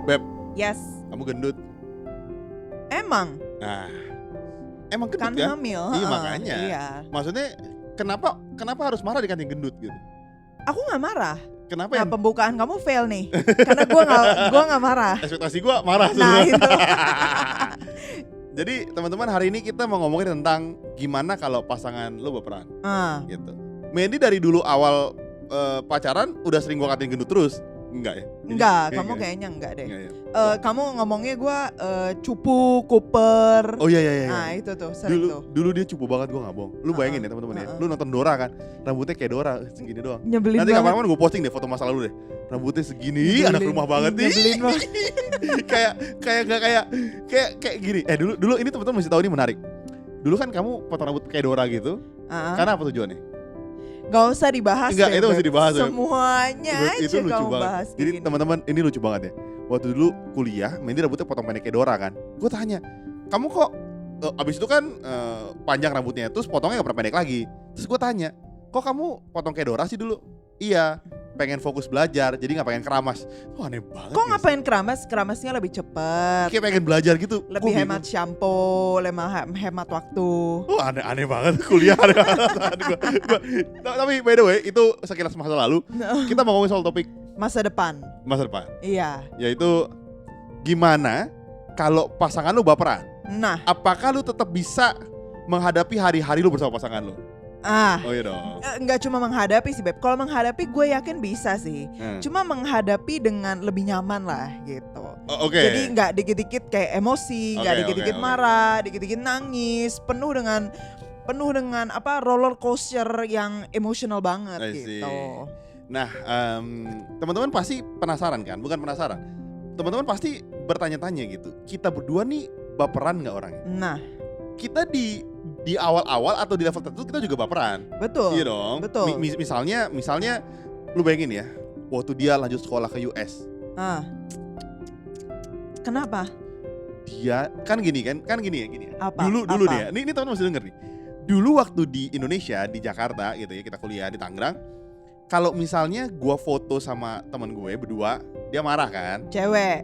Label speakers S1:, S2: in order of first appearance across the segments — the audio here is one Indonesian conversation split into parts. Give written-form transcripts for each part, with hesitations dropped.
S1: Beb,
S2: Yes.
S1: kamu gendut.
S2: Emang
S1: Nah, emang gendut
S2: kan
S1: kan?
S2: hamil.
S1: Iya,
S2: heeh,
S1: makanya.
S2: Iya.
S1: Maksudnya kenapa harus marah dikatain gendut gitu?
S2: Aku nggak marah.
S1: Kenapa
S2: Nah,
S1: yang
S2: pembukaan kamu fail nih. Karena gua nggak marah.
S1: ekspektasi gua marah
S2: Nah,
S1: sebenarnya.
S2: itu.
S1: Jadi teman-teman, hari ini kita mau ngomongin tentang gimana kalau pasangan lu baperan
S2: Ah,
S1: gitu. Mandy dari dulu awal pacaran udah sering gua katain gendut terus. Enggak ya?
S2: enggak,
S1: Kayak
S2: kamu
S1: enggak ya?
S2: kayaknya enggak deh.
S1: Enggak ya?
S2: Kamu ngomongnya gua cupu, kuper.
S1: Oh iya.
S2: Nah, itu tuh sering tuh.
S1: Dulu dia cupu banget, gua nggak bohong. Lu bayangin ya teman-teman ya. Lu nonton Dora kan, rambutnya kayak Dora segini doang.
S2: Nyebelin
S1: Nanti
S2: banget.
S1: kapan-kapan gue posting deh foto masa lalu deh. Rambutnya segini, anak rumah banget nih.
S2: Nyebelin banget.
S1: kayak gini. Dulu ini teman-teman mesti tahu, ini menarik. Dulu kan kamu potong rambut kayak Dora gitu.
S2: Ah,
S1: Karena apa tujuannya?
S2: Gak usah dibahas.
S1: Enggak,
S2: deh,
S1: itu mesti
S2: Beb.
S1: dibahas, Beb.
S2: Semuanya
S1: Itu
S2: aja
S1: lucu
S2: kamu
S1: banget.
S2: bahas.
S1: Jadi
S2: gini.
S1: teman-teman, ini lucu banget ya. Waktu dulu kuliah, Mandy rambutnya potong pendek kayak Dora kan. Gue tanya, kamu kok abis itu kan panjang rambutnya, terus potongnya gak pernah pendek lagi. Terus gue tanya, kok kamu potong kayak Dora sih dulu? Iya, pengen fokus belajar, jadi gak pengen keramas. Oh, aneh banget.
S2: Kok
S1: ya.
S2: ngapain keramas? Keramasnya lebih cepet,
S1: Kayak pengen belajar gitu.
S2: lebih
S1: Gua
S2: hemat shampoo, hemat waktu.
S1: Oh, aneh banget kuliah. Aneh banget. Tapi by the way, itu sekilas masa lalu. Kita mau ngomongin soal topik
S2: Masa depan.
S1: masa depan,
S2: Iya.
S1: yaitu gimana kalau pasangan lu baperan.
S2: Nah,
S1: Apakah lu tetap bisa menghadapi hari-hari lu bersama pasangan lu? Oh iya dong.
S2: nggak cuma menghadapi sih, Beb. Kalau menghadapi gue yakin bisa sih. Cuma menghadapi dengan lebih nyaman lah gitu.
S1: Oh, oke.
S2: Jadi nggak dikit-dikit kayak emosi, nggak
S1: Oke,
S2: dikit-dikit
S1: oke.
S2: marah, dikit-dikit nangis, penuh dengan apa roller coaster yang emosional banget
S1: I see.
S2: gitu.
S1: Nah, teman-teman pasti penasaran kan? Bukan penasaran. Teman-teman pasti bertanya-tanya gitu. Kita berdua nih baperan nggak orangnya?
S2: Nah,
S1: Kita di awal-awal atau di level tertentu kita juga baperan.
S2: betul.
S1: Iya dong.
S2: Betul.
S1: Misalnya lu bayangin ya, waktu dia lanjut sekolah ke US,
S2: Ah. Kenapa?
S1: dia kan gini ya.
S2: Apa?
S1: Dulu
S2: Apa?
S1: nih ya. Ini teman-teman mesti denger nih. Dulu waktu di Indonesia, di Jakarta gitu ya, kita kuliah di Tangerang. Kalau misalnya gua foto sama teman gue berdua, dia marah kan?
S2: Cewek.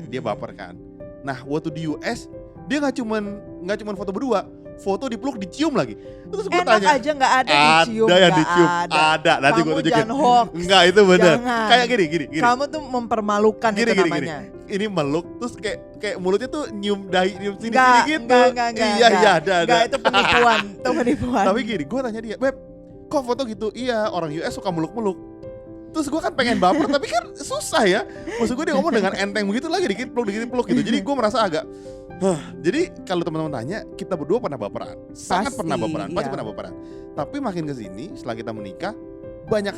S1: Dia baper kan. Nah, waktu di US, dia nggak cuman foto berdua, foto dipeluk, dicium lagi. Terus gue
S2: Enak
S1: tanya,
S2: aja nggak ada dicium.
S1: ada yang
S2: nggak
S1: dicium, ada. Nanti gue
S2: Kamu
S1: tunjukin.
S2: jangan hoax.
S1: Enggak, itu bener.
S2: Jangan.
S1: Kayak gini.
S2: Kamu tuh mempermalukan
S1: Gini,
S2: itu
S1: gini.
S2: namanya.
S1: Ini meluk, terus kayak mulutnya tuh nyium dahi, nyium sini
S2: Nggak,
S1: gitu.
S2: nggak,
S1: Iya, ada.
S2: Nggak, itu penipuan. Itu penipuan.
S1: Tapi gini, gue tanya dia, Beb, kok foto gitu? Iya, orang US suka meluk-meluk. Terus gue kan pengen baper, tapi kan susah ya. Maksud gue dia ngomong dengan enteng begitu lagi, dikit peluk gitu. Jadi gue merasa agak, jadi kalau teman-teman tanya, kita berdua pernah baperan, sangat
S2: Pasti,
S1: pernah baperan, pasti
S2: iya.
S1: pernah baperan. Tapi makin kesini, setelah kita menikah, banyak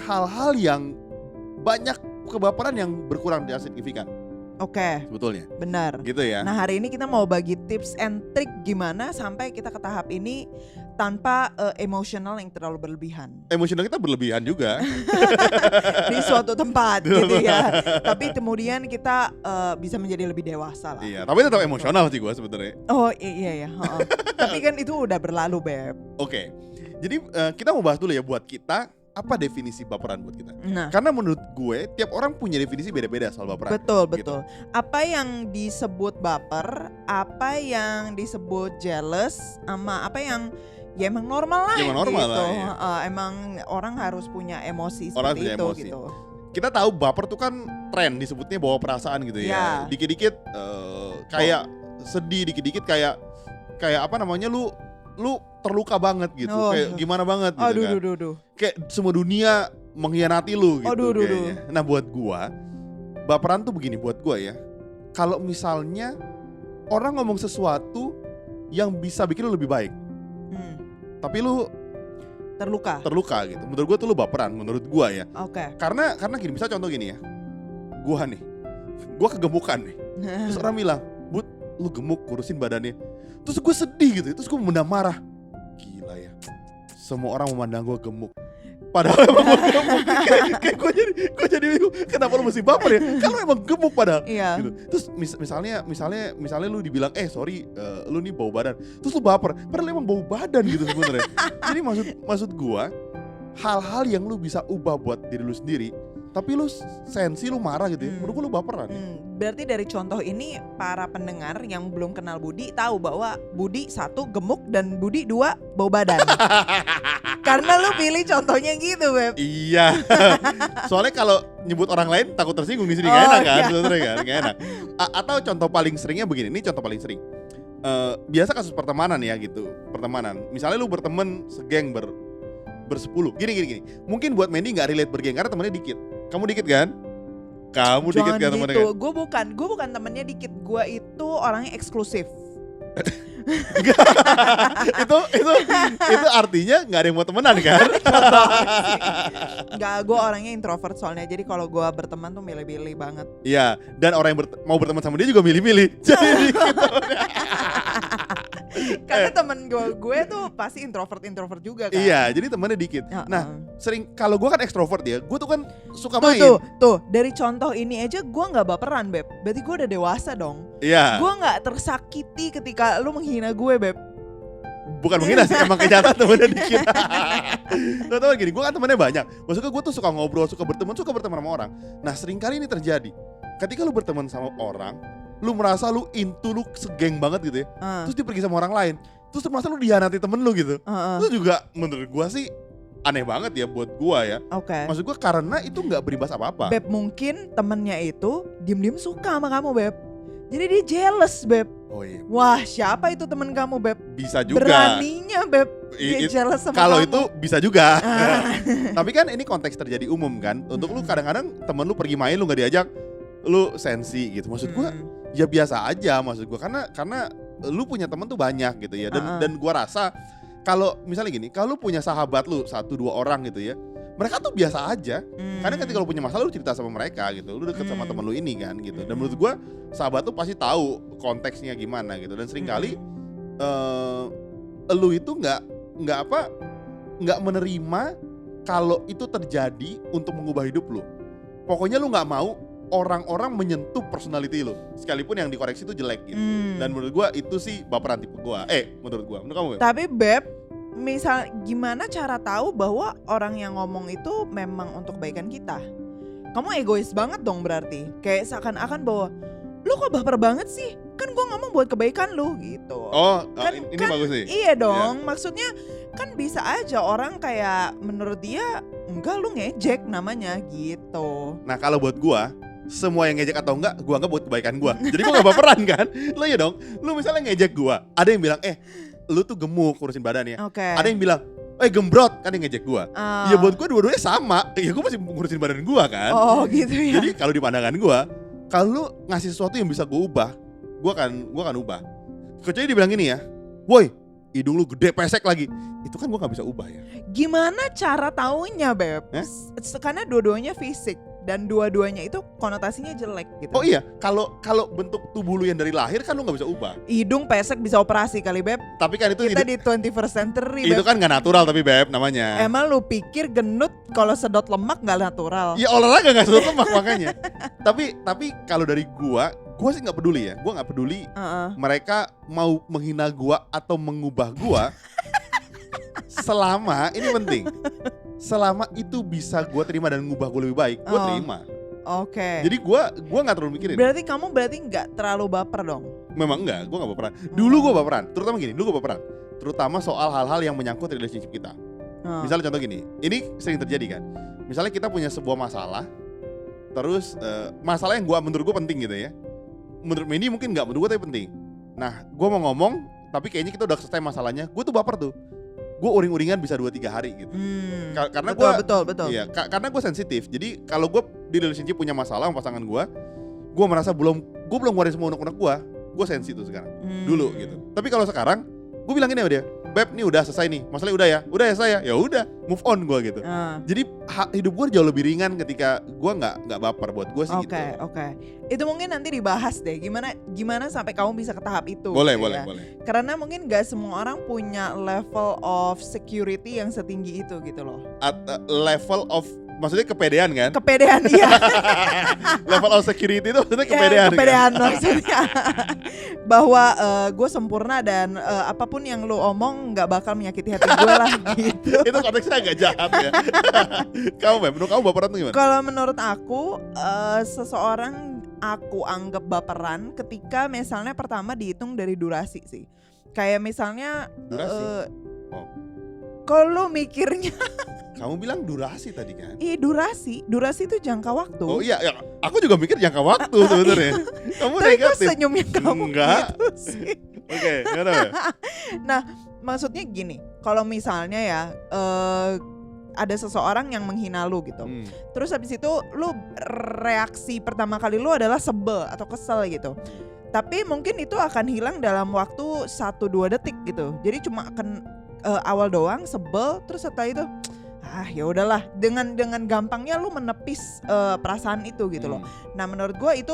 S1: kebaperan yang berkurang dengan signifikan,
S2: Oke,
S1: sebetulnya.
S2: benar.
S1: Gitu ya.
S2: Nah, hari ini kita mau bagi tips and trick gimana sampai kita ke tahap ini tanpa emosional yang terlalu berlebihan
S1: Emosional kita berlebihan juga.
S2: di suatu tempat gitu ya. Tapi kemudian kita bisa menjadi lebih dewasa lah.
S1: Iya, tapi tetap emosional sih gue sebenarnya.
S2: Oh iya ya. Tapi kan itu udah berlalu, Beb.
S1: Oke. Jadi kita mau bahas dulu ya, buat kita apa definisi baperan buat kita.
S2: Nah,
S1: Karena menurut gue tiap orang punya definisi beda-beda soal baperan.
S2: betul.
S1: gitu.
S2: Apa yang disebut baper, apa yang disebut jealous, sama apa yang ya emang normal lah.
S1: Ya, emang normal
S2: gitu.
S1: lah, iya.
S2: Emang orang harus punya emosi
S1: Orang
S2: seperti
S1: punya
S2: itu
S1: emosi.
S2: gitu.
S1: Kita tahu baper tuh kan tren, disebutnya bawa perasaan gitu ya.
S2: Ya.
S1: Dikit-dikit kayak sedih, dikit-dikit kayak apa namanya, lu terluka banget gitu.
S2: Oh.
S1: Kayak gimana banget gitu
S2: Aduh,
S1: kan.
S2: duh.
S1: Kayak semua dunia mengkhianati lu gitu
S2: Aduh,
S1: kayaknya. Nah, buat gua baperan tuh begini buat gua ya. Kalau misalnya orang ngomong sesuatu yang bisa bikin lu lebih baik, tapi lu terluka gitu. Menurut gua tuh lu baperan, menurut gua ya.
S2: Oke.
S1: Karena gini, bisa contoh gini ya. Gua kegemukan nih. Terus orang bilang, "Bud, lu gemuk, kurusin badannya." Terus gue sedih gitu. Terus gue memendam marah. Gila ya. Semua orang memandang gue gemuk. Padahal emang gue gemuk. Kayak gue jadi bingung. Kenapa lu mesti baper ya? Kan lu emang gemuk padahal.
S2: Iya.
S1: Gitu. Terus misalnya lu dibilang, sorry, lu nih bau badan. Terus lu baper. Padahal emang bau badan gitu sebenarnya. Jadi maksud gue, hal-hal yang lu bisa ubah buat diri lu sendiri, tapi lu sensi, lu marah gitu ya. Menurut gue lu baperan ya.
S2: Berarti dari contoh ini para pendengar yang belum kenal Budi tahu bahwa Budi 1 gemuk dan Budi 2 bau badan. Karena lu pilih contohnya gitu, Beb.
S1: Iya. Soalnya kalau nyebut orang lain takut tersinggung di sini, gak enak kan? Sebenarnya kan, gak enak. Atau contoh paling seringnya begini, ini contoh paling sering. Biasa kasus pertemanan ya gitu, pertemanan. Misalnya lu berteman segeng bersepuluh, gini. Mungkin buat Mandy nggak relate bergeng karena temennya dikit. Kamu dikit kan? Kamu dikit kan temennya
S2: gitu.
S1: kan?
S2: Gue bukan temennya dikit. Gue itu orangnya eksklusif.
S1: itu artinya nggak ada yang mau temenan kan?
S2: Nggak, gue orangnya introvert soalnya. Jadi kalau gue berteman tuh milih-milih banget.
S1: Iya, dan orang yang mau berteman sama dia juga milih-milih. Jadi
S2: karena temen gue tuh pasti introvert juga kan.
S1: Iya, jadi temennya dikit. Nah, sering kalau gue kan ekstrovert ya, gue tuh kan suka main.
S2: Tuh, dari contoh ini aja gue nggak baperan, Beb. Berarti gue udah dewasa dong.
S1: Iya.
S2: Gue nggak tersakiti ketika lu menghina gue, Beb.
S1: Bukan menghina sih, emang kenyataan temennya dikit. Tau gini, gue kan temennya banyak. Maksudnya gue tuh suka ngobrol, suka berteman sama orang. Nah, sering kali ini terjadi. Ketika lu berteman sama orang, lu merasa lu lu segeng banget gitu ya. Terus dia pergi sama orang lain. Terus merasa lu dihianati temen lu gitu. Itu juga menurut gua sih aneh banget ya buat gua ya.
S2: Oke.
S1: Maksud gua karena itu gak berimbas apa-apa.
S2: Beb, mungkin temennya itu diem-diem suka sama kamu, Beb. Jadi dia jealous, Beb.
S1: Oh iya.
S2: Wah, siapa itu temen kamu, Beb?
S1: Bisa juga.
S2: Beraninya, Beb, dia jealous sama
S1: kalau
S2: kamu.
S1: itu bisa juga. Tapi kan ini konteks terjadi umum kan. Untuk lu kadang-kadang temen lu pergi main lu gak diajak, lu sensi gitu. Maksud gua ya biasa aja, maksud gue karena lu punya temen tuh banyak gitu ya, dan gue rasa kalau misalnya gini, kalau lu punya sahabat lu 1-2 orang gitu ya, mereka tuh biasa aja. Karena ketika lu punya masalah lu cerita sama mereka gitu, lu deket sama temen lu ini kan gitu. Dan menurut gue sahabat tuh pasti tahu konteksnya gimana gitu. Dan seringkali lu itu nggak menerima kalau itu terjadi untuk mengubah hidup lu. Pokoknya lu nggak mau orang-orang menyentuh personality lo, sekalipun yang dikoreksi itu jelek gitu. Dan menurut gua itu sih baperan tipe gua. Menurut gua, menurut kamu?
S2: Tapi Beb, misal gimana cara tahu bahwa orang yang ngomong itu memang untuk kebaikan kita? Kamu egois banget dong berarti. Kayak seakan-akan bahwa lu kok baper banget sih? Kan gua ngomong buat kebaikan lu gitu.
S1: Ini bagus nih.
S2: Iya dong, maksudnya kan bisa aja orang kayak menurut dia enggak, lu ngejek namanya gitu.
S1: Nah, kalau buat gua semua yang ngejek atau enggak, gua anggap buat kebaikan gua. Jadi gua gak baperan kan? Lu ya dong, lu misalnya ngejek gua, ada yang bilang, lu tuh gemuk urusin badannya. Ada yang bilang, gembrot, kan yang ngejek gua. Ya buat gua dua-duanya sama, ya gua masih ngurusin badan gua kan.
S2: Oh gitu ya.
S1: Jadi kalau di pandangan gua, kalau lu ngasih sesuatu yang bisa gua ubah, gua akan ubah. Kecuali dibilang gini ya, woi, hidung lu gede pesek lagi, itu kan gua gak bisa ubah ya.
S2: Gimana cara taunya, Beb? Karena dua-duanya fisik. Dan dua-duanya itu konotasinya jelek gitu.
S1: Oh iya, kalau bentuk tubuh lu yang dari lahir kan lu gak bisa ubah.
S2: Hidung pesek bisa operasi kali, Beb.
S1: Tapi kan itu
S2: kita di 21st century, Beb.
S1: Itu kan gak natural tapi, Beb, namanya.
S2: Emang lu pikir gendut kalau sedot lemak gak natural?
S1: Ya olahraga gak sedot lemak makanya. Tapi kalau dari gua sih gak peduli ya. Gua gak peduli mereka mau menghina gua atau mengubah gua. Selama, ini penting, selama itu bisa gue terima dan ngubah gue lebih baik, gue terima.
S2: Oke.
S1: Jadi gue nggak terlalu mikirin.
S2: Berarti kamu nggak terlalu baper dong?
S1: Memang enggak, gue nggak baperan. Dulu gue baperan, terutama soal hal-hal yang menyangkut relationship kita. Misalnya contoh gini, ini sering terjadi kan. Misalnya kita punya sebuah masalah, terus masalah yang menurut gue penting gitu ya. Menurut Mandy mungkin nggak, menurut gue tapi penting. Nah, gue mau ngomong, tapi kayaknya kita udah selesai masalahnya. Gue tuh baper tuh. Gue uring-uringan bisa 2-3 hari gitu. Karena
S2: betul.
S1: Iya, karena gue sensitif. Jadi kalau gue di relationship punya masalah sama pasangan gue merasa belum ngeluarin semua unek-unek gue sensi tuh sekarang. Dulu gitu. Tapi kalau sekarang gue bilang gini sama dia, Beb, nih udah selesai nih, masalahnya udah ya selesai ya udah, move on gue gitu. Jadi hidup gue jauh lebih ringan ketika gue nggak baper, buat gue sih gitu.
S2: Oke. Itu mungkin nanti dibahas deh, gimana sampai kamu bisa ke tahap itu.
S1: Boleh.
S2: Karena mungkin gak semua orang punya level of security yang setinggi itu gitu loh.
S1: Level of maksudnya kepedean kan?
S2: Kepedean iya.
S1: Level of security itu maksudnya
S2: Ya,
S1: kepedean.
S2: kepedean maksudnya. Bahwa gue sempurna dan apapun yang lu omong nggak bakal menyakiti hati gue lah gitu.
S1: Itu konteksnya agak jahat ya. Menurut kamu baperan tuh gimana?
S2: Kalau menurut aku seseorang aku anggap baperan ketika misalnya pertama dihitung dari durasi sih. Kayak misalnya
S1: Durasi? Oh.
S2: kalau mikirnya
S1: Kamu bilang durasi tadi kan?
S2: durasi itu jangka waktu.
S1: Oh iya, ya, aku juga mikir jangka waktu sebenarnya. Kamu
S2: Tapi kok
S1: negatif.
S2: senyumnya kamu
S1: Enggak.
S2: gitu sih?
S1: Oke, kenapa ya?
S2: Nah, maksudnya gini, kalau misalnya ya ada seseorang yang menghina lu gitu. Terus habis itu lu reaksi pertama kali lu adalah sebel atau kesel gitu. Tapi mungkin itu akan hilang dalam waktu 1-2 detik gitu. Jadi cuma akan awal doang sebel, terus setelah itu ya udahlah, dengan gampangnya lu menepis perasaan itu gitu loh. Nah menurut gue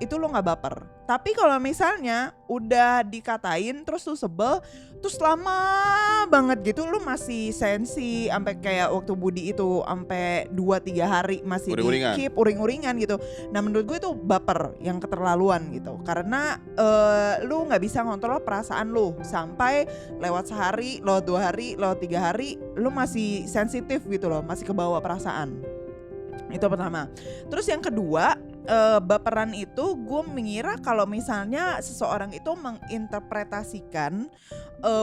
S2: itu lu nggak baper. Tapi kalau misalnya udah dikatain terus lu sebel, terus lama banget gitu lu masih sensi sampai kayak waktu Budi itu sampai 2-3 hari masih
S1: Uring-uringan.
S2: di keep uring-uringan gitu. Nah menurut gue itu baper yang keterlaluan gitu. Karena lu nggak bisa ngontrol perasaan lu sampai lewat sehari, lewat 2 hari, lewat 3 hari, lu masih sensitif gitu loh, masih kebawa perasaan. Itu pertama. Terus yang kedua, baperan itu gue mengira kalau misalnya seseorang itu menginterpretasikan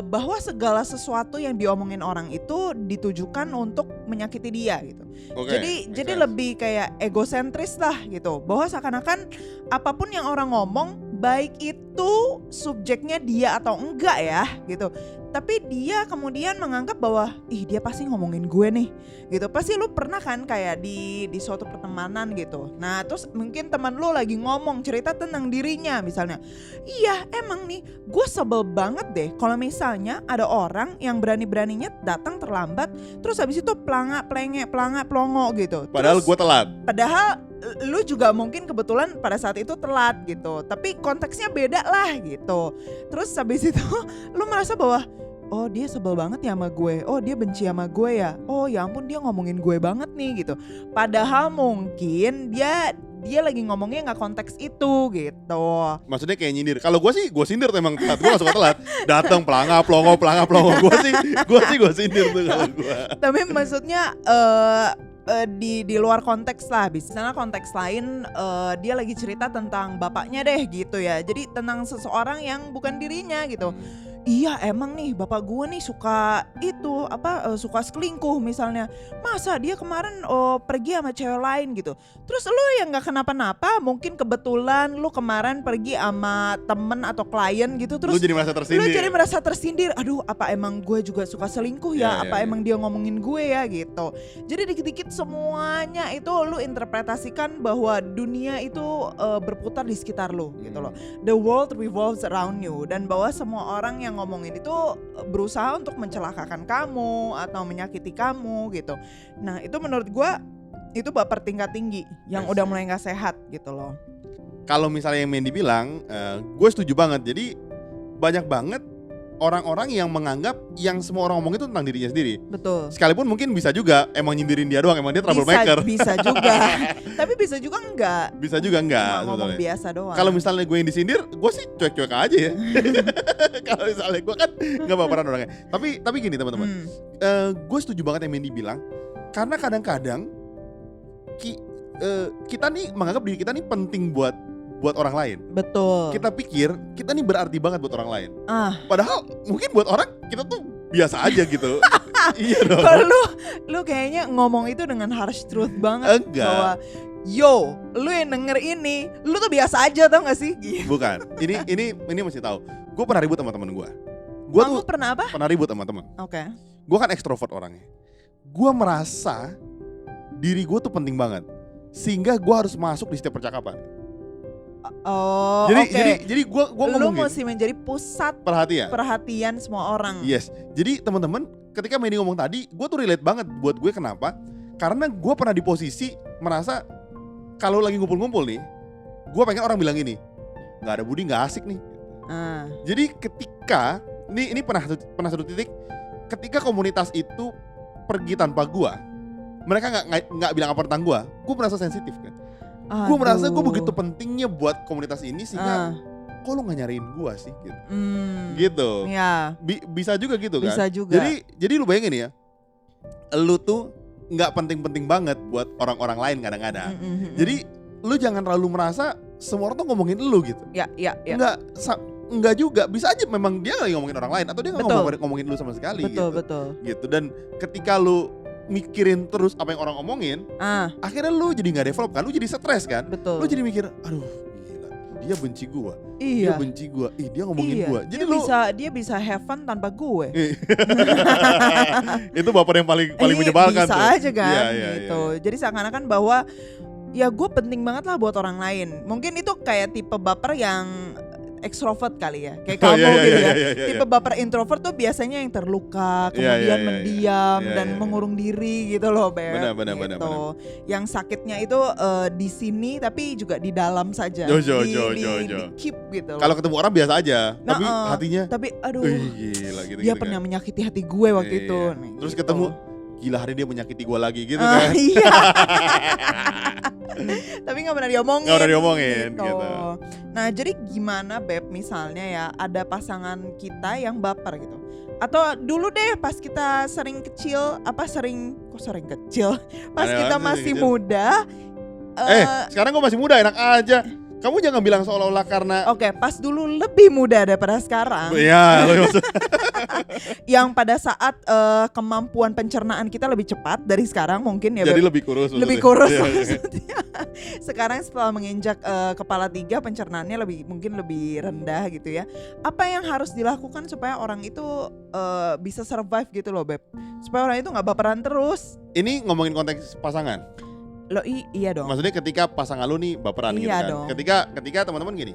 S2: bahwa segala sesuatu yang diomongin orang itu ditujukan untuk menyakiti dia gitu.
S1: Okay,
S2: Jadi lebih kayak egosentris lah gitu. Bahwa seakan-akan apapun yang orang ngomong, baik itu subjeknya dia atau enggak ya gitu. Tapi dia kemudian menganggap bahwa dia pasti ngomongin gue nih gitu. Pasti lu pernah kan kayak di suatu pertemanan gitu. Nah terus mungkin teman lu lagi ngomong cerita tentang dirinya misalnya. Iya emang nih gue sebel banget deh kalau misalnya ada orang yang berani-beraninya datang terlambat. Terus habis itu pelanga pelongo gitu.
S1: Padahal gue telat.
S2: Padahal lu juga mungkin kebetulan pada saat itu telat gitu. Tapi konteksnya beda lah gitu. Terus habis itu lu merasa bahwa oh dia sebel banget ya sama gue, oh dia benci sama gue ya, oh ya ampun dia ngomongin gue banget nih gitu. Padahal mungkin dia lagi ngomongnya nggak konteks itu gitu.
S1: Maksudnya kayak nyindir. Kalau gue sih gue sindir tuh emang telat. Gue gak suka telat. Datang pelanga pelongo. Gue sindir tuh kalau gue.
S2: Tapi maksudnya di luar konteks lah. Misalnya konteks lain dia lagi cerita tentang bapaknya deh gitu ya. Jadi tentang seseorang yang bukan dirinya gitu. Iya emang nih bapak gue nih suka itu suka selingkuh misalnya. Masa dia kemarin pergi sama cewek lain gitu. Terus lu yang gak kenapa-napa, mungkin kebetulan lu kemarin pergi sama temen atau klien gitu. Terus
S1: lu jadi merasa tersindir.
S2: Aduh apa emang gue juga suka selingkuh ya, emang dia ngomongin gue ya gitu. Jadi dikit-dikit semuanya itu lu interpretasikan bahwa dunia itu berputar di sekitar lu gitu loh. The world revolves around you. Dan bahwa semua orang yang ngomongin itu berusaha untuk mencelakakan kamu atau menyakiti kamu gitu. Nah itu menurut gue itu baper tingkat tinggi yang udah mulai gak sehat gitu loh.
S1: Kalau misalnya yang Mandy bilang, gue setuju banget. Jadi banyak banget orang-orang yang menganggap yang semua orang ngomong itu tentang dirinya sendiri.
S2: Betul.
S1: Sekalipun mungkin bisa juga emang nyindirin dia doang, emang dia troublemaker.
S2: Bisa juga. Tapi bisa juga enggak.
S1: Bisa juga enggak.
S2: Ngomong biasa doang.
S1: Kalau misalnya gue yang disindir, gue sih cuek-cuek aja ya. Kalau misalnya gue kan nggak baperan orangnya. Tapi gini teman-teman, gue setuju banget yang Mandy bilang. Karena kadang-kadang kita nih menganggap diri kita nih penting buat orang lain.
S2: Betul.
S1: Kita pikir kita nih berarti banget buat orang lain.
S2: Padahal
S1: mungkin buat orang kita tuh biasa aja gitu. Iya dong.
S2: Kalau lu kayaknya ngomong itu dengan harsh truth banget.
S1: Enggak.
S2: Bahwa lu yang denger ini, lu tuh biasa aja tau gak sih?
S1: Bukan. Ini mesti tahu. Gue pernah ribut sama temen gue.
S2: Kamu pernah apa?
S1: Pernah ribut sama temen.
S2: Oke.
S1: Gue kan ekstrovert orangnya. Gue merasa diri gue tuh penting banget, sehingga gue harus masuk di setiap percakapan.
S2: Oh,
S1: jadi gue ngomongin.
S2: Lu mesti menjadi pusat perhatian semua orang.
S1: Yes. Jadi teman-teman, ketika Mandy ngomong tadi, gue tuh relate banget buat gue. Kenapa? Karena gue pernah di posisi merasa kalau lagi ngumpul-ngumpul nih, gue pengen orang bilang gini, nggak ada Budi, nggak asik nih. Jadi ketika ini pernah satu titik, ketika komunitas itu pergi tanpa gue, mereka nggak bilang apa tentang gue merasa sensitif kan. Gue merasa gue begitu pentingnya buat komunitas ini sehingga kok lu nggak nyariin gue sih gitu. Gitu.
S2: Ya.
S1: Bisa juga gitu kan.
S2: Bisa juga.
S1: Jadi lu bayangin ya, lu tuh nggak penting-penting banget buat orang-orang lain kadang-kadang. Jadi lu jangan terlalu merasa semua orang tuh ngomongin lu gitu.
S2: Ya.
S1: Enggak juga, bisa aja memang dia lagi ngomongin orang lain atau dia nggak ngomongin lu sama sekali.
S2: Betul.
S1: Gitu. Dan ketika lu mikirin terus apa yang orang omongin, akhirnya lu jadi nggak develop kan, lu jadi stres kan.
S2: Betul.
S1: Lu jadi mikir, aduh gila, dia benci gua,
S2: iya.
S1: dia benci gua, dia ngomongin gua. Jadi
S2: dia bisa have fun tanpa gue.
S1: Itu baper yang paling menyebalkan
S2: bisa
S1: tuh.
S2: aja kan, gitu.
S1: Iya.
S2: Jadi seakan-akan bahwa ya gue penting banget lah buat orang lain. Mungkin itu kayak tipe baper yang ekstrovert kali ya, kayak kamu gitu ya. Tipe baper introvert tuh biasanya yang terluka, kemudian mendiam dan mengurung diri gitu loh, Beb.
S1: Benar.
S2: Yang sakitnya itu di sini tapi juga di dalam saja. Di keep gitu loh.
S1: Kalau ketemu orang biasa aja, tapi hatinya.
S2: Tapi aduh,
S1: gila gitu.
S2: Dia pernah menyakiti hati gue waktu itu.
S1: Terus ketemu, gila hari dia menyakiti gue lagi gitu kan.
S2: Iya. Tapi gak pernah diomongin
S1: gitu.
S2: Nah jadi gimana Beb misalnya ya ada pasangan kita yang baper gitu. Atau dulu deh pas kita pas kita masih muda.
S1: Sekarang gue masih muda enak aja. Kamu jangan bilang seolah-olah karena
S2: Oke, pas dulu lebih muda daripada sekarang.
S1: Iya,
S2: yang pada saat kemampuan pencernaan kita lebih cepat dari sekarang mungkin ya.
S1: Jadi lebih kurus.
S2: Maksudnya. Sekarang setelah menginjak kepala 3 pencernaannya mungkin lebih rendah gitu ya. Apa yang harus dilakukan supaya orang itu bisa survive gitu loh, Beb? Supaya orang itu nggak baperan terus.
S1: Ini ngomongin konteks pasangan.
S2: Loh iya dong.
S1: Maksudnya ketika pasangan lu nih baperan gitu kan.
S2: Dong.
S1: Ketika teman-teman gini.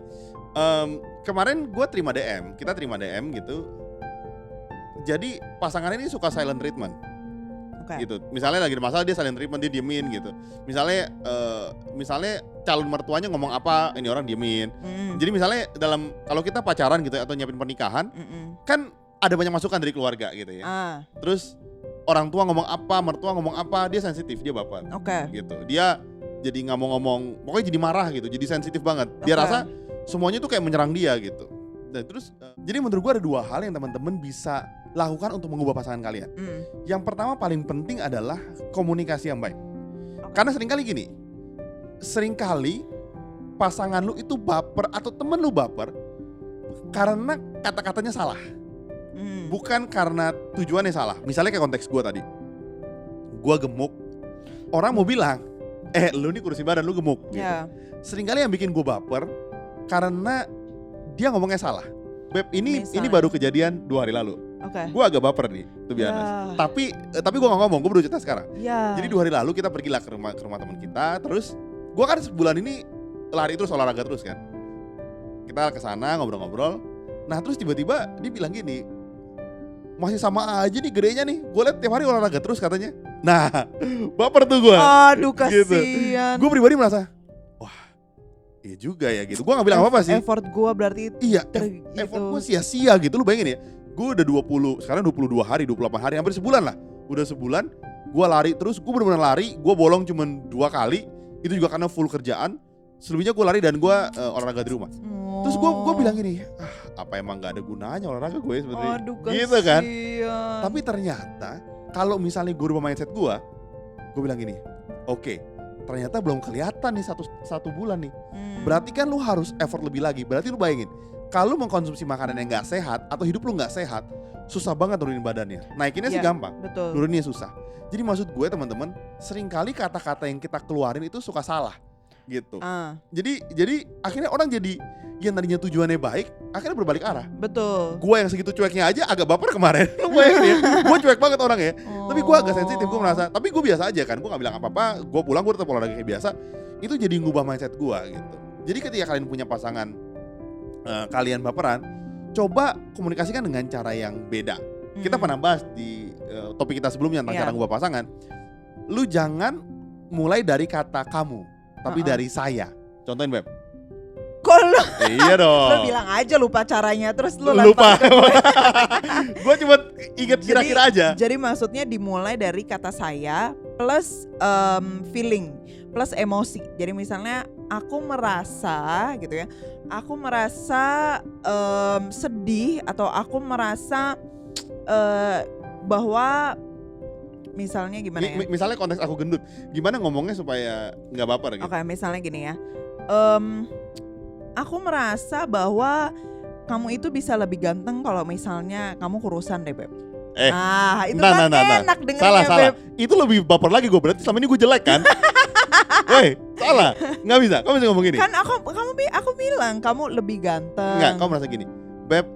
S1: Kemarin gue kita terima DM gitu. Jadi pasangan ini suka silent treatment. Gitu. Misalnya lagi ada masalah dia silent treatment, dia diemin gitu. Misalnya calon mertuanya ngomong apa, ini orang diemin. Jadi misalnya kalau kita pacaran gitu atau nyiapin pernikahan, kan ada banyak masukan dari keluarga gitu ya. Terus orang tua ngomong apa, mertua ngomong apa, dia sensitif, dia baper. Gitu. Dia jadi nggak mau ngomong, pokoknya jadi marah gitu, jadi sensitif banget. Dia rasa semuanya tuh kayak menyerang dia gitu. Dan terus jadi menurut gua ada 2 hal yang teman-teman bisa lakukan untuk mengubah pasangan kalian. Yang pertama paling penting adalah komunikasi yang baik. Karena seringkali pasangan lu itu baper atau temen lu baper karena kata-katanya salah. Bukan karena tujuannya salah. Misalnya kayak konteks gue tadi, gue gemuk, orang mau bilang, lu nih kurusin badan, lu gemuk gitu. Seringkali yang bikin gue baper karena dia ngomongnya salah. Beb, ini baru kejadian 2 hari lalu. Gue agak baper nih, tuh biasa. Tapi gue gak ngomong, gue baru cerita sekarang. Jadi 2 hari lalu kita pergilah ke rumah teman kita. Terus gue kan sebulan ini lari terus, olahraga terus kan. Kita kesana ngobrol-ngobrol. Nah terus tiba-tiba dia bilang gini, masih sama aja nih gedenya nih. Gue liat tiap hari olahraga terus katanya. Nah, baper tuh gue.
S2: Aduh kasihan.
S1: Gitu. Gue pribadi merasa, wah, iya juga ya gitu. Gue gak bilang apa-apa sih.
S2: Effort gue berarti
S1: effort gue sia-sia gitu. Lu bayangin ya, gue udah 22 hari, 28 hari, hampir sebulan lah. Udah sebulan, gue lari terus. Gue bener-bener lari, gue bolong cuman 2 kali. Itu juga karena full kerjaan. Selebihnya gue lari dan gue olahraga di rumah. Terus gue bilang gini, apa emang gak ada gunanya olahraga gue sebenarnya? Gitu kan. Tapi ternyata kalau misalnya gue rubah mindset gue bilang gini, oke, ternyata belum kelihatan nih satu bulan nih. Berarti kan lu harus effort lebih lagi. Berarti lu bayangin, kalau mengkonsumsi makanan yang gak sehat atau hidup lu gak sehat, susah banget nurunin badannya. Naikinnya sih gampang, nuruninnya susah. Jadi maksud gue teman-teman, seringkali kata-kata yang kita keluarin itu suka salah gitu. Jadi akhirnya orang jadi yang tadinya tujuannya baik, akhirnya berbalik arah.
S2: Betul.
S1: Gue yang segitu cueknya aja agak baper kemarin. Lu bayangin ya, gue cuek banget orangnya. Tapi gue agak sensitif, gue merasa. Tapi gue biasa aja kan, gue gak bilang apa-apa. Gue pulang, gue tetap olahraga kayak biasa. Itu jadi ngubah mindset gue gitu. Jadi ketika kalian punya pasangan, kalian baperan, coba komunikasikan dengan cara yang beda. Kita pernah bahas di topik kita sebelumnya tentang cara ngubah pasangan. Lu jangan mulai dari kata kamu, tapi dari saya. Contohin Beb,
S2: Kok lu,
S1: Iya dong.
S2: lu bilang aja lupa caranya terus lu
S1: Lupa.
S2: lempar ke gue.
S1: Gue cuma inget kira-kira aja.
S2: Jadi maksudnya dimulai dari kata saya plus feeling plus emosi. Jadi misalnya aku merasa gitu ya, aku merasa sedih atau aku merasa bahwa misalnya gimana ya?
S1: Misalnya konteks aku gendut, gimana ngomongnya supaya nggak baper gitu?
S2: Oke, misalnya gini ya. Aku merasa bahwa kamu itu bisa lebih ganteng kalau misalnya kamu kurusan deh, Beb. Itu kan enak dengernya,
S1: Salah.
S2: Beb.
S1: Itu lebih baper lagi gue, berarti selama ini gue jelek kan? Woi, salah. Nggak bisa. Kamu bisa ngomong gini.
S2: Kan aku bilang kamu lebih ganteng.
S1: Nggak, kamu merasa gini. Beb,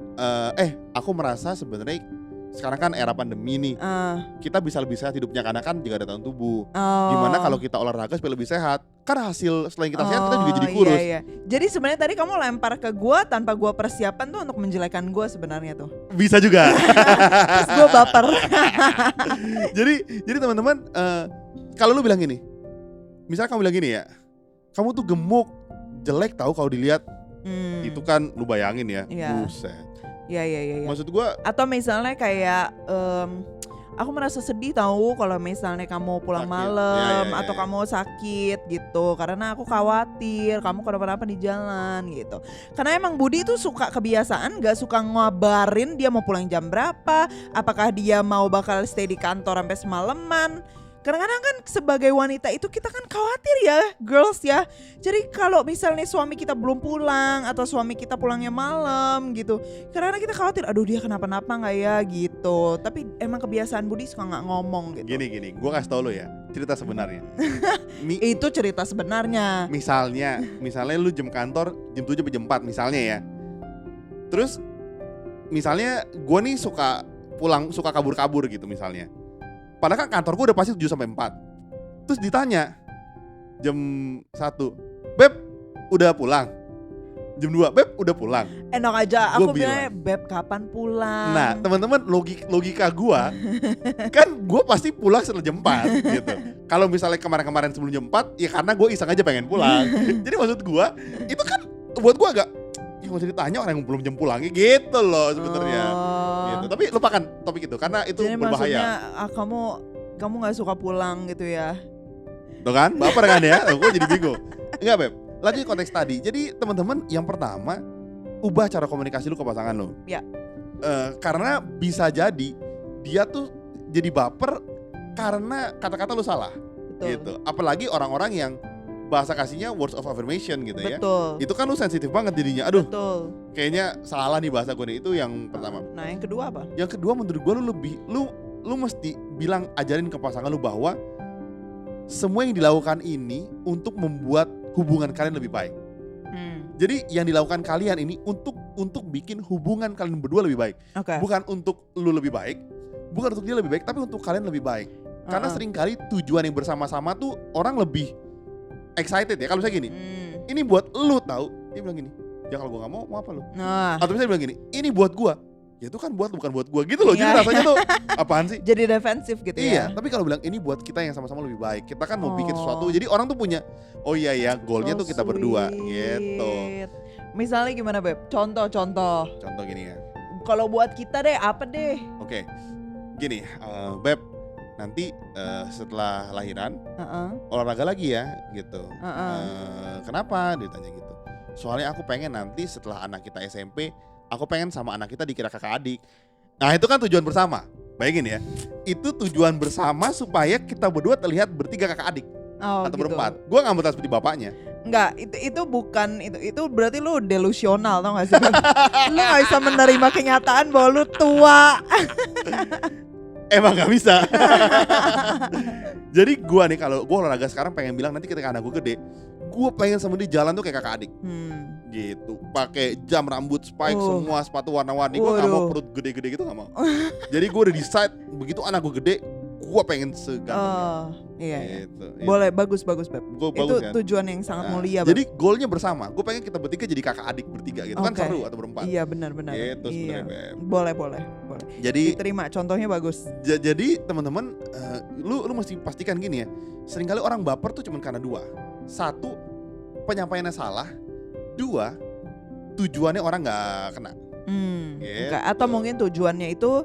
S1: aku merasa sebenarnya sekarang kan era pandemi nih. Kita bisa lebih sehat hidupnya karena kan juga ada tahun tubuh. Gimana kalau kita olahraga supaya lebih sehat? Kan hasil selain kita sehat kita juga jadi kurus.
S2: Iya. Jadi sebenarnya tadi kamu lempar ke gua tanpa gua persiapan tuh untuk menjelekkan gua sebenarnya tuh.
S1: Bisa juga.
S2: Terus gua baper.
S1: jadi teman-teman, kalau lu bilang gini, misalnya kamu bilang gini ya, kamu tuh gemuk, jelek tahu kalau dilihat. Itu kan lu bayangin ya,
S2: Iya.
S1: buset.
S2: Iya.
S1: Maksud gua,
S2: Atau misalnya kayak aku merasa sedih tahu kalau misalnya kamu pulang
S1: Sakit.
S2: malam
S1: Iya.
S2: atau kamu sakit gitu karena aku khawatir kamu kenapa-napa di jalan gitu. Karena emang Budi itu suka kebiasaan gak suka ngabarin dia mau pulang jam berapa, apakah dia mau bakal stay di kantor sampai semalaman. Kadang-kadang kan sebagai wanita itu kita kan khawatir ya girls ya. Jadi kalau misalnya suami kita belum pulang atau suami kita pulangnya malam gitu, kadang-kadang kita khawatir aduh dia kenapa-napa gak ya gitu. Tapi emang kebiasaan Budi suka gak ngomong gitu.
S1: gini, gua kasih tau lu ya, cerita sebenarnya.
S2: Itu cerita sebenarnya.
S1: Misalnya lu jam kantor jam 7 sampai jam 4 misalnya ya. Terus misalnya gua nih suka kabur-kabur gitu misalnya. Padahal kan kantor gue udah pasti 7 sampai 4. Terus ditanya jam 1, "Beb, udah pulang?" Jam 2, "Beb, udah pulang?"
S2: Enak aja
S1: Gua
S2: aku bilangnya Beb kapan pulang.
S1: Nah, teman-teman logika gua kan gue pasti pulang setelah jam 4 gitu. Kalau misalnya kemarin-kemarin sebelum jam 4 ya karena gue iseng aja pengen pulang. Jadi maksud gua itu kan buat gua agak ya nggak usah ditanya orang yang belum jam pulangnya gitu loh sebenarnya. Gitu. Tapi lupakan topik itu karena itu
S2: Jadi
S1: berbahaya.
S2: maksudnya kamu nggak suka pulang gitu ya?
S1: Tuh kan, baper kan ya? Gue jadi bingung. Enggak Beb, lanjut konteks tadi. Jadi teman-teman yang pertama ubah cara komunikasi lu ke pasangan lu.
S2: Ya.
S1: Karena bisa jadi dia tuh jadi baper karena kata-kata lu salah.
S2: Betul.
S1: Gitu. Apalagi orang-orang yang bahasa kasihnya words of affirmation gitu ya.
S2: Betul.
S1: Itu kan lu sensitif banget jadinya. Aduh,
S2: Betul.
S1: kayaknya salah nih bahasa gue nih. Itu yang pertama.
S2: Nah, yang kedua apa?
S1: Yang kedua menurut gue lu mesti bilang ajarin ke pasangan lu bahwa semua yang dilakukan ini untuk membuat hubungan kalian lebih baik. Jadi yang dilakukan kalian ini untuk bikin hubungan kalian berdua lebih baik.
S2: Oke.
S1: Bukan untuk lu lebih baik, bukan untuk dia lebih baik, tapi untuk kalian lebih baik. Karena seringkali tujuan yang bersama-sama tuh orang lebih excited ya. Kalau misalnya gini, ini buat lu tahu, dia bilang gini, ya kalau gua nggak mau apa lu?
S2: Nah,
S1: Atau misalnya bilang gini, ini buat gua, ya itu kan buat lu, bukan buat gua gitu loh. Jadi
S2: Iya.
S1: rasanya tuh apaan sih?
S2: jadi defensif gitu
S1: Iya,
S2: ya.
S1: tapi kalau bilang ini buat kita yang sama-sama lebih baik, kita kan mau bikin
S2: Oh.
S1: sesuatu. Jadi orang tuh punya, oh iya ya, goalnya
S2: So
S1: tuh kita berdua,
S2: sweet.
S1: gitu.
S2: Misalnya gimana Beb? Contoh.
S1: Contoh gini ya,
S2: Kalau buat kita deh apa deh?
S1: oke, gini, Beb, nanti setelah lahiran olahraga lagi ya, gitu. Kenapa? Ditanya gitu. Soalnya aku pengen nanti setelah anak kita SMP, aku pengen sama anak kita dikira kakak adik. Nah itu kan tujuan bersama. Bayangin ya, itu tujuan bersama supaya kita berdua terlihat bertiga kakak adik
S2: Oh,
S1: atau
S2: gitu.
S1: berempat. Gue nggak mau terlihat seperti bapaknya.
S2: Enggak, itu bukan itu berarti lu delusional tau gak sih? Lu gak bisa menerima kenyataan bahwa lu tua.
S1: Emang nggak bisa. Jadi gue nih kalau gue olahraga sekarang pengen bilang nanti ketika anak gue gede, gue pengen sama dia jalan tuh kayak kakak adik. Gitu, pakai jam, rambut, spike, semua sepatu warna-warni. Gue gak mau perut gede-gede gitu, gak mau. Jadi gue udah decide begitu anak gue gede, gue pengen seganteng.
S2: Iya.
S1: Gitu.
S2: Boleh, bagus Beb.
S1: Gua
S2: Itu
S1: bagus kan?
S2: tujuan yang sangat mulia.
S1: Jadi goalnya bersama. Gue pengen kita bertiga jadi kakak adik bertiga gitu. Kan
S2: Oke.
S1: seru atau berempat.
S2: Iya benar-benar.
S1: Gitu
S2: Iya.
S1: sebenarnya, Beb.
S2: Boleh.
S1: Jadi
S2: Diterima, contohnya bagus.
S1: jadi teman-teman, lu mesti pastikan gini ya. Seringkali orang baper tuh cuma karena dua. Satu, penyampaiannya salah. Dua, tujuannya orang nggak kena. Gitu.
S2: Enggak. Atau mungkin tujuannya itu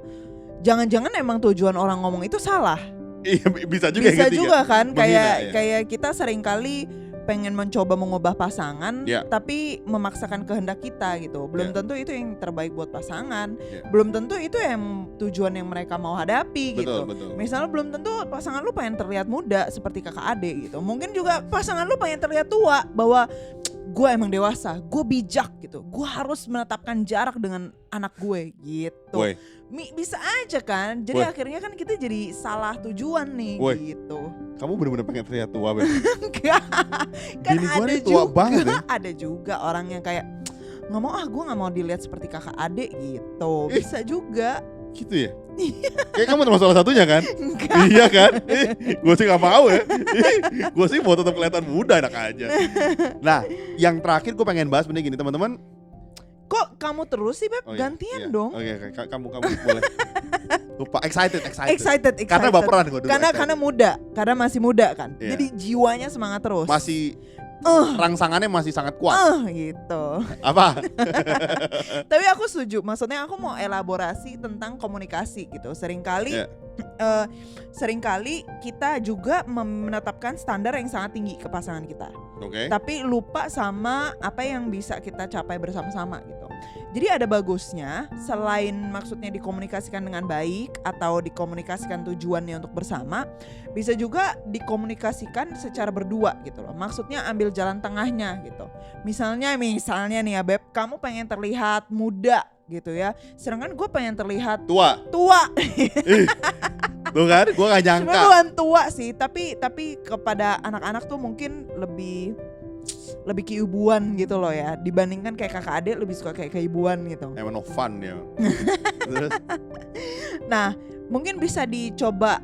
S2: jangan-jangan emang tujuan orang ngomong itu salah.
S1: Iya bisa juga.
S2: Bisa
S1: yang ketiga.
S2: juga kan,
S1: Menghina, ya.
S2: kayak kita seringkali pengen mencoba mengubah pasangan,
S1: Ya.
S2: tapi memaksakan kehendak kita gitu. Belum
S1: Ya.
S2: tentu itu yang terbaik buat pasangan.
S1: Ya.
S2: Belum tentu itu yang tujuan yang mereka mau hadapi gitu.
S1: Betul.
S2: Misalnya belum tentu pasangan lu pengen terlihat muda seperti kakak adik gitu. Mungkin juga pasangan lu pengen terlihat tua, bahwa gue emang dewasa, gue bijak gitu. Gue harus menetapkan jarak dengan anak gue gitu.
S1: Woi.
S2: Bisa aja kan. Jadi
S1: Woi.
S2: akhirnya kan kita jadi salah tujuan nih
S1: Woi.
S2: gitu.
S1: Kamu bener-bener pengen terlihat tua, Beb.
S2: Enggak. Kan
S1: Bini gua
S2: ada
S1: nih tua
S2: juga,
S1: banget ya.
S2: ada juga orang yang kayak nggak mau, gue nggak mau dilihat seperti kakak adik gitu. Bisa juga.
S1: Gitu ya? Kayak kamu termasuk salah satunya kan?
S2: Enggak.
S1: Iya kan? Gue sih gak mau ya. Gue sih mau tetap kelihatan muda, enak aja. Nah, yang terakhir gue pengen bahas bener gini teman-teman.
S2: Kok kamu terus sih, Beb?
S1: Oh iya,
S2: Gantian
S1: iya.
S2: dong.
S1: Oke, kamu boleh. Lupa, excited.
S2: Excited.
S1: Karena baperan gue dulu.
S2: Karena muda, karena masih muda kan.
S1: Iya.
S2: Jadi jiwanya semangat terus.
S1: Masih rangsangannya masih sangat kuat.
S2: Gitu.
S1: Apa?
S2: Tapi aku setuju. Maksudnya aku mau elaborasi tentang komunikasi gitu. Seringkali
S1: Iya.
S2: seringkali kita juga menetapkan standar yang sangat tinggi ke pasangan kita.
S1: Oke.
S2: Tapi lupa sama apa yang bisa kita capai bersama-sama gitu. Jadi ada bagusnya, selain maksudnya dikomunikasikan dengan baik atau dikomunikasikan tujuannya untuk bersama, bisa juga dikomunikasikan secara berdua gitu loh. Maksudnya ambil jalan tengahnya gitu. Misalnya nih ya Beb, kamu pengen terlihat muda gitu ya, sedangkan gue pengen terlihat
S1: Tua. Tuh kan, gue gak nyangka.
S2: Sebenarnya bukan tua sih, tapi kepada anak-anak tuh mungkin lebih keibuan gitu loh ya, dibandingkan kayak kakak adik lebih suka kayak keibuan gitu.
S1: Emang no fun ya. Terus?
S2: Nah, mungkin bisa dicoba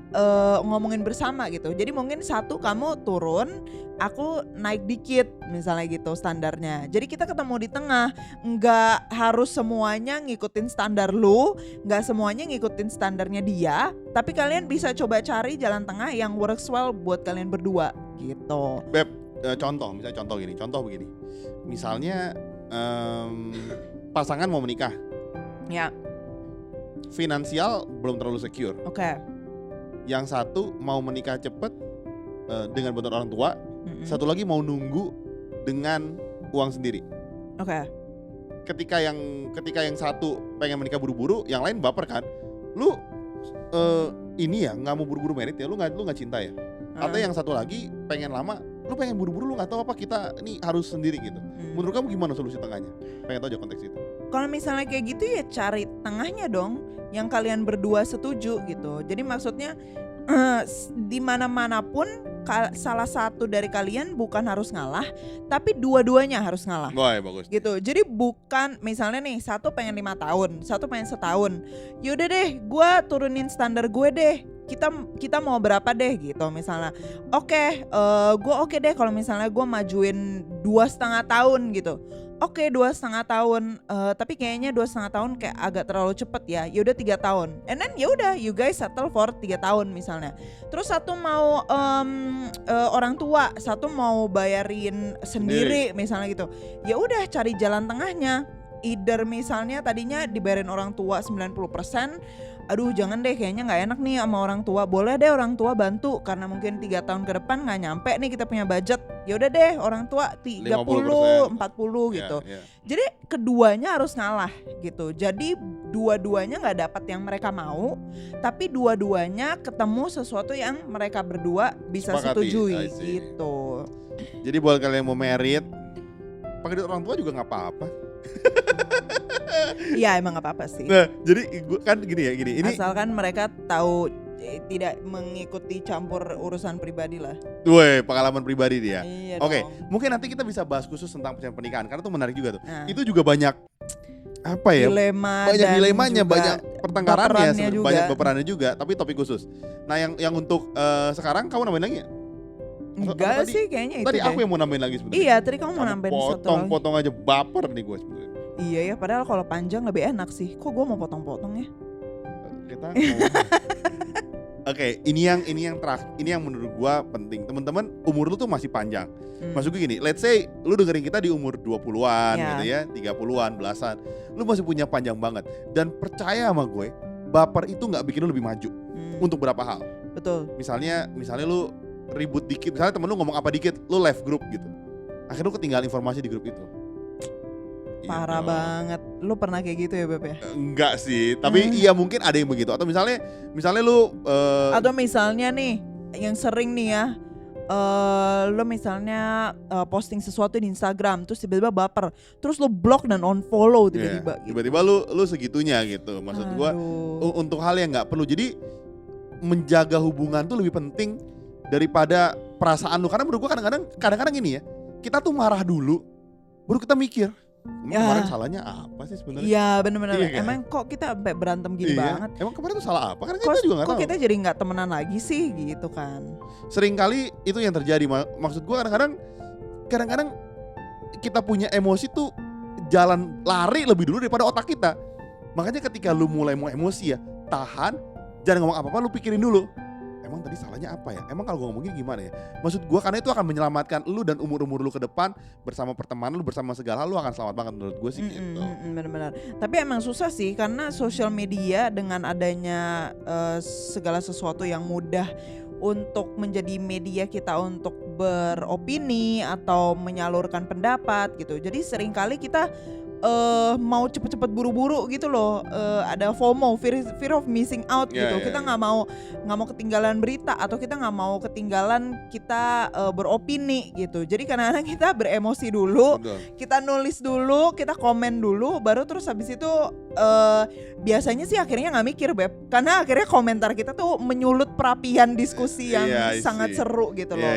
S2: ngomongin bersama gitu. Jadi mungkin satu kamu turun, aku naik dikit misalnya gitu standarnya. Jadi kita ketemu di tengah, nggak harus semuanya ngikutin standar lu, nggak semuanya ngikutin standarnya dia, tapi kalian bisa coba cari jalan tengah yang works well buat kalian berdua gitu.
S1: Beb, contoh begini. Misalnya pasangan mau menikah,
S2: Ya,
S1: finansial belum terlalu secure.
S2: oke.
S1: Yang satu mau menikah cepet dengan bantuan orang tua, satu lagi mau nunggu dengan uang sendiri.
S2: Oke.
S1: Ketika yang satu pengen menikah buru-buru, yang lain baper kan. Lu ini ya nggak mau buru-buru merit ya, lu nggak cinta ya. Atau yang satu lagi pengen lama, lu pengen buru-buru, lu nggak tahu apa kita ini harus sendiri gitu. Menurut kamu gimana solusi tengahnya? Pengen tahu aja konteks itu.
S2: Kalau misalnya kayak gitu ya cari tengahnya dong, yang kalian berdua setuju gitu. Jadi maksudnya di mana-mana pun salah satu dari kalian bukan harus ngalah, tapi dua-duanya harus ngalah.
S1: Wah, bagus.
S2: Gitu. Jadi bukan misalnya nih satu pengen 5 tahun, satu pengen setahun. Yaudah deh, gue turunin standar gue deh. Kita mau berapa deh gitu misalnya. Oke, gue oke deh kalau misalnya gue majuin 2,5 tahun gitu. Oke, 2,5 tahun, tapi kayaknya 2,5 tahun kayak agak terlalu cepet ya. Yaudah 3 tahun. And then yaudah, you guys settle for 3 tahun misalnya. Terus satu mau orang tua, satu mau bayarin sendiri misalnya gitu. Ya udah cari jalan tengahnya. Either misalnya tadinya dibayarin orang tua 90%, aduh jangan deh kayaknya gak enak nih sama orang tua, boleh deh orang tua bantu karena mungkin 3 tahun ke depan gak nyampe nih kita punya budget, yaudah deh orang tua 30, 40 gitu.
S1: Yeah.
S2: Jadi keduanya harus ngalah gitu, jadi dua-duanya gak dapat yang mereka mau, tapi dua-duanya ketemu sesuatu yang mereka berdua bisa
S1: Sepakati,
S2: setujui
S1: I see.
S2: gitu.
S1: Jadi buat kalian yang mau merit, pakai duit orang tua juga nggak apa-apa.
S2: Iya emang gak apa-apa sih.
S1: Nah, jadi gue kan gini. Ini
S2: Asalkan mereka tahu tidak mengikuti campur urusan pribadi lah.
S1: gue pengalaman pribadi dia.
S2: Iya
S1: Oke,
S2: dong.
S1: mungkin nanti kita bisa bahas khusus tentang pernikahan karena itu menarik juga tuh.
S2: Nah,
S1: Itu juga banyak apa ya? banyak
S2: dan
S1: dilemanya,
S2: juga
S1: banyak pertengkarannya,
S2: baperannya juga.
S1: banyak baperannya juga, tapi topik khusus. Nah, yang untuk sekarang kamu nambahin lagi ya?
S2: Enggak
S1: tadi-
S2: sih kayaknya itu
S1: Tadi
S2: deh.
S1: aku yang mau nambahin lagi sebenarnya.
S2: Iya tadi kamu mau
S1: Kamu
S2: nambahin satu lagi.
S1: potong aja baper nih gue sebenarnya.
S2: Iya ya padahal kalau panjang lebih enak sih. Kok gue mau potong-potong ya?
S1: Kita ngomong. Oke, ini yang terakhir, ini yang menurut gua penting. Teman-teman, umur lu tuh masih panjang. Maksud gue gini, let's say lu dengerin kita di umur 20-an gitu ya, 30-an, belasan. Lu masih punya panjang banget. Dan percaya sama gue, baper itu enggak bikin lu lebih maju untuk berapa hal.
S2: Betul.
S1: Misalnya lu ribut dikit, misalnya temen lu ngomong apa dikit, lu left group gitu. Akhirnya lu ketinggalan informasi di grup itu.
S2: Parah banget. Lu pernah kayak gitu ya, Beb ya?
S1: Enggak sih, tapi iya mungkin ada yang begitu. Atau misalnya lu
S2: atau misalnya nih yang sering nih ya, lu misalnya posting sesuatu di Instagram terus tiba-tiba baper, terus lu block dan unfollow tiba-tiba.
S1: Gitu. Tiba-tiba lu segitunya gitu. Maksud gua untuk hal yang nggak perlu. Jadi menjaga hubungan tuh lebih penting daripada perasaan lu. Karena menurut gua kadang-kadang gini ya, kita tuh marah dulu, baru kita mikir. Kemarin salahnya apa sih sebenarnya?
S2: Iya benar-benar.
S1: Iya, kan?
S2: Emang kok kita sampai berantem gini banget?
S1: Emang kemarin tuh salah apa? Karena kita juga nggak tahu.
S2: Kok kita jadi nggak temenan lagi sih gitu kan?
S1: Seringkali itu yang terjadi. Maksud gue kadang-kadang kita punya emosi tuh jalan lari lebih dulu daripada otak kita. Makanya ketika lu mulai mau emosi ya, tahan, jangan ngomong apa-apa, lu pikirin dulu. Emang tadi salahnya apa ya? Emang kalau gue ngomongin gimana ya? Maksud gue karena itu akan menyelamatkan lu dan umur-umur lu ke depan, bersama pertemanan lu, bersama segala hal, lu akan selamat banget menurut gue sih gitu.
S2: Benar-benar. Tapi emang susah sih karena sosial media dengan adanya segala sesuatu yang mudah untuk menjadi media kita untuk beropini atau menyalurkan pendapat gitu. Jadi seringkali kita mau cepet-cepet buru-buru gitu loh, ada FOMO, fear of missing out gitu. Kita nggak mau ketinggalan berita atau kita nggak mau ketinggalan kita beropini gitu. Jadi kadang-kadang kita beremosi dulu, kita nulis dulu, kita komen dulu, baru terus habis itu biasanya sih akhirnya nggak mikir Beb, karena akhirnya komentar kita tuh menyulut perapian diskusi yang sangat seru gitu loh.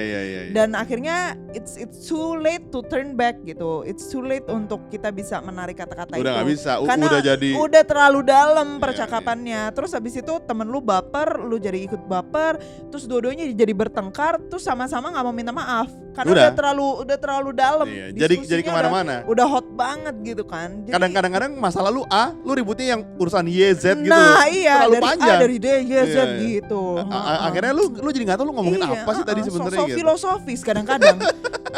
S2: Dan akhirnya it's too late to turn back gitu. It's too late untuk kita bisa menarik kata-kata
S1: udah
S2: itu.
S1: Gak bisa,
S2: karena udah terlalu dalam percakapannya. Terus habis itu temen lu baper, lu jadi ikut baper, terus dua-duanya jadi bertengkar, terus sama-sama nggak mau minta maaf karena udah terlalu dalam.
S1: Jadi kemana-mana.
S2: Udah hot banget gitu kan.
S1: Kadang-kadang masalah lu A, lu ributnya yang urusan Y, Z gitu.
S2: Nah iya,
S1: terlalu
S2: dari
S1: panjang.
S2: A dari D, Y, Z gitu.
S1: Akhirnya lu jadi nggak tahu lu ngomongin apa sih tadi sebenarnya gitu.
S2: Filosofis kadang-kadang.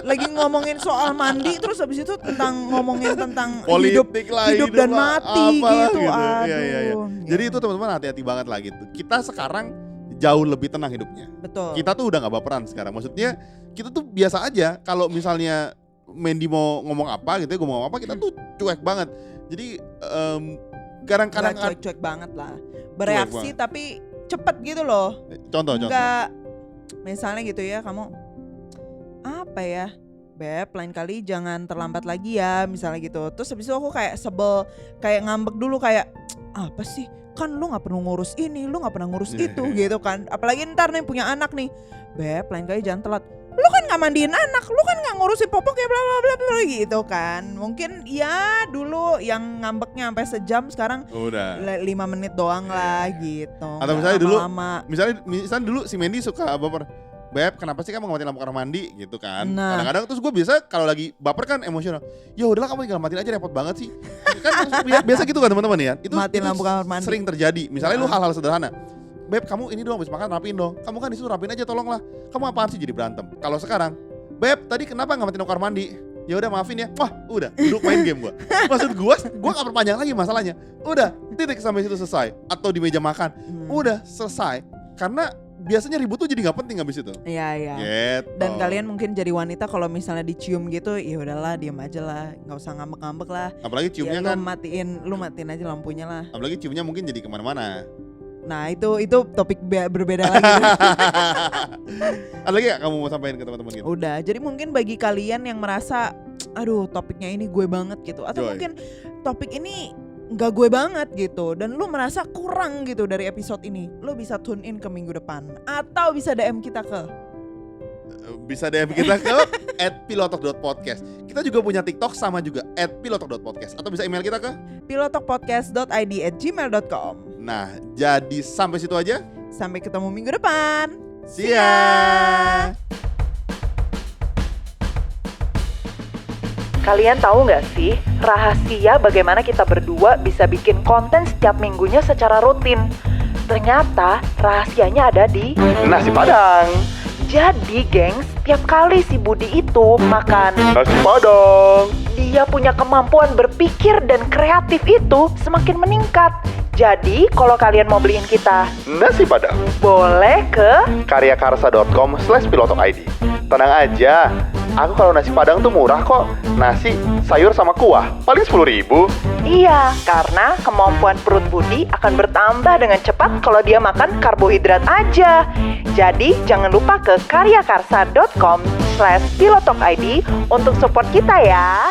S2: Lagi ngomongin soal mandi, terus habis itu ngomongin tentang
S1: politik
S2: hidup dan mati gitu.
S1: Iya. Jadi itu teman-teman hati-hati banget lah gitu. Kita sekarang jauh lebih tenang hidupnya.
S2: Betul.
S1: Kita tuh udah nggak baperan sekarang. Maksudnya kita tuh biasa aja. Kalau misalnya Mandy mau ngomong apa gitu, gue mau ngomong apa, kita tuh cuek banget. Jadi kadang-kadang
S2: cuek banget lah. Bereaksi tapi cepet gitu loh.
S1: Contoh.
S2: Enggak, misalnya gitu ya, kamu apa ya, Beb, lain kali jangan terlambat lagi ya, misalnya gitu. Terus habis itu aku kayak sebel, kayak ngambek dulu, kayak apa sih, kan lu gak perlu ngurus ini, lu gak pernah ngurus itu gitu kan. Apalagi ntar nih punya anak nih, Beb, lain kali jangan telat. Lu kan gak mandiin anak, lu kan gak ngurusin popoknya bla bla bla bla gitu kan. Mungkin ya dulu yang ngambeknya sampai sejam, sekarang
S1: udah
S2: 5 menit doang lah gitu.
S1: Atau misalnya dulu, misalnya dulu si Mandy suka baper, Beb, kenapa sih kamu ngamatin lampu kamar mandi gitu kan?
S2: Nah.
S1: Kadang-kadang terus gue biasa kalau lagi baper kan emosional. Ya udahlah kamu tinggal matiin aja, repot banget sih. Kan biasa gitu kan teman-teman ya. Itu
S2: lampu kamar mandi
S1: sering terjadi. Misalnya lu hal-hal sederhana. Beb, kamu ini dong habis makan rapiin dong. Kamu kan disuruh rapiin aja tolonglah. Kamu apaan sih jadi berantem? Kalau sekarang, Beb, tadi kenapa nggak matiin kamar mandi? Ya udah maafin ya. Wah, udah duduk main game gua. Maksud gua nggak perpanjang lagi masalahnya. Udah, titik sampai situ selesai. Atau di meja makan, udah selesai. Karena biasanya ribut tuh jadi nggak penting habis itu.
S2: Iya.
S1: Gitu.
S2: Dan kalian mungkin jadi wanita kalau misalnya dicium gitu, ya udahlah diam aja lah, nggak usah ngambek-ngambek lah.
S1: Apalagi ciumnya
S2: ya,
S1: kan.
S2: Lu matiin aja lampunya lah.
S1: Apalagi ciumnya mungkin jadi kemana-mana.
S2: Nah itu topik berbeda lagi.
S1: Ada lagi gak kamu mau sampaikan ke teman-teman gitu?
S2: Udah, jadi mungkin bagi kalian yang merasa, aduh topiknya ini gue banget gitu, atau mungkin topik ini nggak gue banget gitu, dan lu merasa kurang gitu dari episode ini, lu bisa tune in ke minggu depan, atau bisa DM kita ke
S1: @pilotok.podcast. Kita juga punya TikTok sama juga @pilotok.podcast, atau bisa email kita ke
S2: pilotokpodcast.id@gmail.com.
S1: Nah, jadi sampai situ aja.
S2: Sampai ketemu minggu depan.
S1: See ya.
S3: Kalian tahu nggak sih rahasia bagaimana kita berdua bisa bikin konten setiap minggunya secara rutin?
S2: Ternyata rahasianya ada di
S1: Nasi Padang.
S2: Jadi, gengs, tiap kali si Budi itu makan
S1: Nasi Padang.
S2: dia punya kemampuan berpikir dan kreatif itu semakin meningkat. Jadi, kalau kalian mau beliin kita,
S1: Nasi Padang.
S2: boleh ke
S1: karyakarsa.com/pilotokid. Tenang aja, aku kalau nasi Padang tuh murah kok. Nasi, sayur sama kuah, paling 10.000.
S2: Iya, karena kemampuan perut Budi akan bertambah dengan cepat kalau dia makan karbohidrat aja. Jadi, jangan lupa ke karyakarsa.com/pilotokid untuk support kita ya.